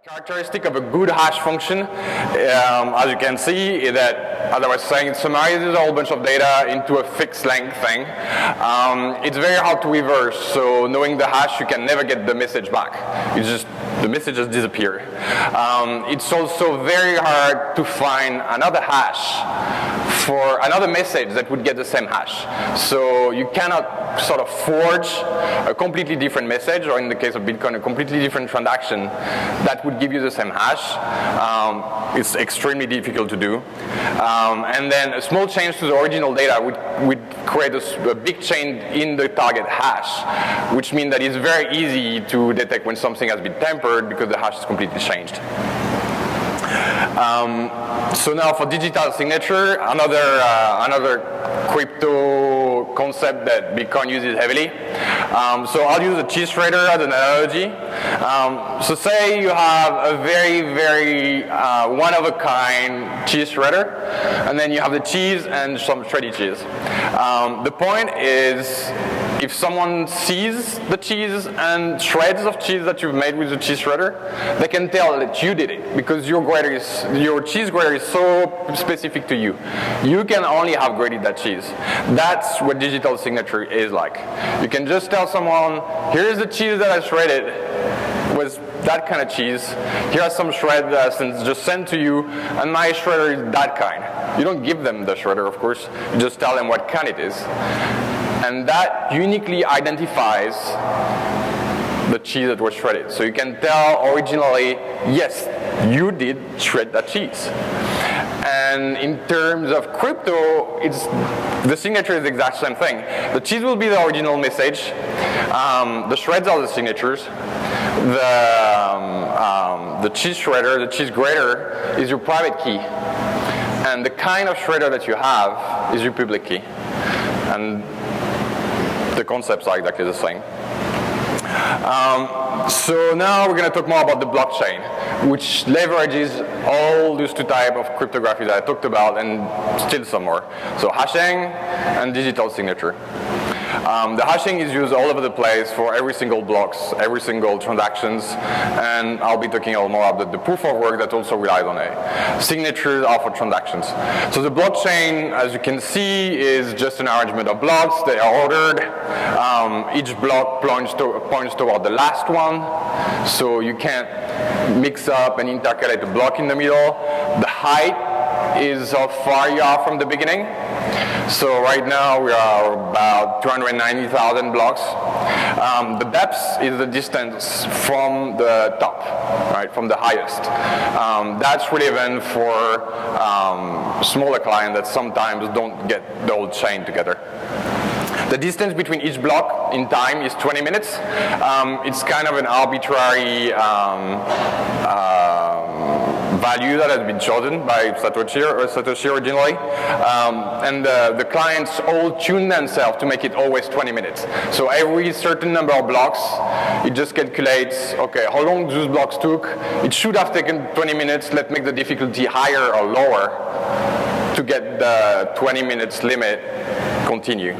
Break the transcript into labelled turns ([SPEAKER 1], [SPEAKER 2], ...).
[SPEAKER 1] Characteristic of a good hash function, as you can see, is that, as I was saying, it summarizes a whole bunch of data into a fixed length thing. It's very hard to reverse, so knowing the hash, you can never get the message back. The message just disappears. It's also very hard to find another hash for another message that would get the same hash. So you cannot sort of forge a completely different message, or in the case of Bitcoin, a completely different transaction that would give you the same hash. It's extremely difficult to do. And then a small change to the original data would create a big change in the target hash, which means that it's very easy to detect when something has been tampered because the hash is completely changed. So now for digital signature, another crypto concept that Bitcoin uses heavily. So I'll use a cheese shredder as an analogy. So say you have a very, very one-of-a-kind cheese shredder, and then you have the cheese and some shredded cheese. The point is, if someone sees the cheese and shreds of cheese that you've made with the cheese shredder, they can tell that you did it because your cheese grater is so specific to you. You can only have grated that cheese. That's what digital signature is like. You can just tell someone, here's the cheese that I shredded with that kind of cheese. Here are some shreds that I just sent to you, and my shredder is that kind. You don't give them the shredder, of course. You just tell them what kind it is. And that uniquely identifies the cheese that was shredded. So you can tell originally, yes, you did shred that cheese. And in terms of crypto, the signature is the exact same thing. The cheese will be the original message. The shreds are the signatures. The cheese shredder, the cheese grater, is your private key. And the kind of shredder that you have is your public key. And the concepts are exactly the same. So now we're going to talk more about the blockchain, which leverages all those two types of cryptography that I talked about and still some more. So hashing and digital signature. The hashing is used all over the place for every single blocks, every single transactions, and I'll be talking a little more about the proof of work that also relies on it. Signatures are for transactions. So the blockchain, as you can see, is just an arrangement of blocks. They are ordered. Each block points toward the last one, so you can't mix up and intercalate a block in the middle. The height is how far you are from the beginning. So right now we are about 290,000 blocks. The depth is the distance from the top, right, from the highest. That's RootEleven for smaller clients that sometimes don't get the whole chain together. The distance between each block in time is 20 minutes. It's kind of an arbitrary value that has been chosen by Satoshi originally. And the clients all tune themselves to make it always 20 minutes. So every certain number of blocks, it just calculates, okay, how long those blocks took. It should have taken 20 minutes. Let's make the difficulty higher or lower to get the 20 minutes limit continue.